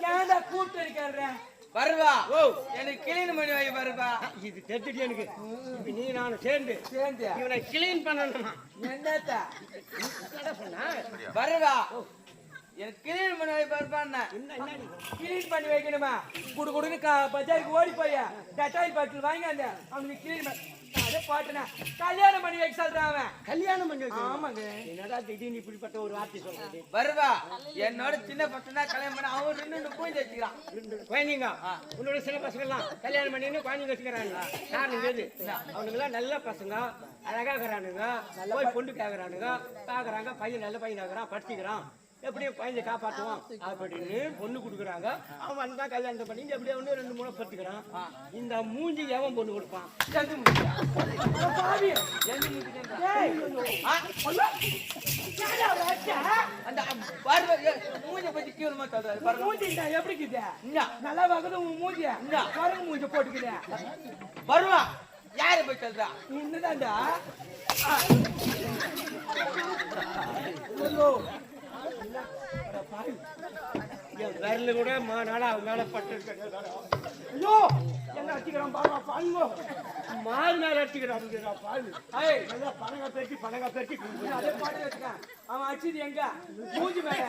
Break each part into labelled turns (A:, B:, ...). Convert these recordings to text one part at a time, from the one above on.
A: ஏன்டா கூப்பிட்டு இருக்காரு
B: வருவா ஓ எனக்கு கிளீன் பண்ணி வை வருவா
C: இது தெரிஞ்சுட்டு எனக்கு இப்ப நீ நானும் சேர்ந்து இவனை கிளீன் பண்ணணுமா
A: என்னத்தா
C: சொன்னா
B: வருவா எனக்கு கிளீன் பண்ணி வை வருவான்னா
A: கிளீன் பண்ணி வைக்கணுமா குடுன்னு பஜாருக்கு ஓடி போய் டட்டாயில் பாட்டில் வாங்கி அந்த அவனுக்கு கிளீன் பண்ண அதே பாட்டுனா கல்யாணம் பண்ணி வைக்க சொல்றான் அவன்.
C: கல்யாணம் பண்ணி வைக்க
A: ஆமாங்க.
C: என்னடா திடீர்னு இப்படிப்பட்ட ஒரு வார்த்தை சொல்றது?
B: வருவா என்னோட சின்ன பசங்க கல்யாணம் பண்ண அவன் ரெண்டு கோயில் வச்சுக்கிறான்.
C: குழந்தைங்க உன்னோட சில பசங்க எல்லாம் கல்யாணம் பண்ணி குழந்தைங்க வச்சுக்கிறானுங்க. காரணம் எது? அவனுங்க எல்லாம் நல்ல பசங்க, அழகா இருக்கிறானுங்க, போய் பொண்ணு கேக்குறானுங்க, பாக்குறாங்க பையன் நல்ல பையன் ஆகுறான், படிச்சுக்கிறான், எப்படியும் பையனை காப்பாற்றுவான் அப்படின்னு பொண்ணு கொடுக்குறாங்க. அவன் வந்தா கல்யாணம் பண்ணி எப்படியா ஒன்று 2 3 பத்துக்கிறான். இந்த மூஞ்சி எவன் பொண்ணு கொடுப்பான்?
A: நல்லா வகுது உன் மூஞ்சிய குரங்கு மூஞ்சி போட்டுக்குது.
B: வருவா யாரு போய் சொல்றா?
A: உன்னுதான்டா.
C: விரல கூட நாளா மேல பட்டு
A: ஐயோ என்ன அடிக்கிறான் பாருங்க பாருங்க
C: மாறு மேல அடிக்கிறான் நல்லா பணங்க பெருக்கி
A: அதே பாட்டு வச்சுக்கான். அவன் அடிச்சது எங்க மூஞ்சி மேல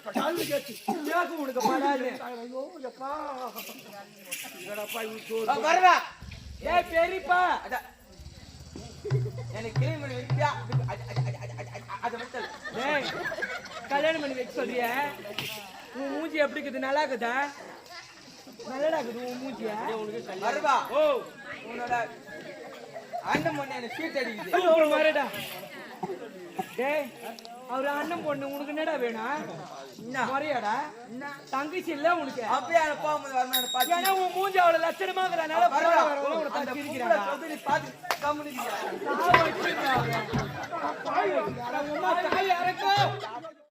C: பட்டாளு கேட்டு
A: உனக்கு பாடாது.
C: ஐயோ எப்பா
B: வருவா
A: ஏ பெரியப்பா
B: எனக்கு கிளீன் பண்ணி வைக்கியா? அதை மட்டும்
A: கல்யாணம் பண்ணி வைக்க சொல்றிய உன் மூஞ்சி எப்படி இருக்குது? நல்லா இருக்குதா? நல்லடா இருக்குது உன் மூஞ்சிய.
B: வருவா
A: ஓ
B: உன்னோட அண்ணன் பொண்ணு எனக்கு சீட் அடிக்குது.
A: மாறடா டேய் அவரு அண்ணன் பொண்ணு உனக்கு என்னடா வேணும்? முறையாடா தங்கச்சி இல்ல உனக்கு?
B: அப்படியே போகும்போது வரணும்.
A: ஏன்னா உன் மூஞ்சி அவ்வளவு லட்சணமா இருக்கிறனால
B: பார்த்து
A: தாய் இறக்கும்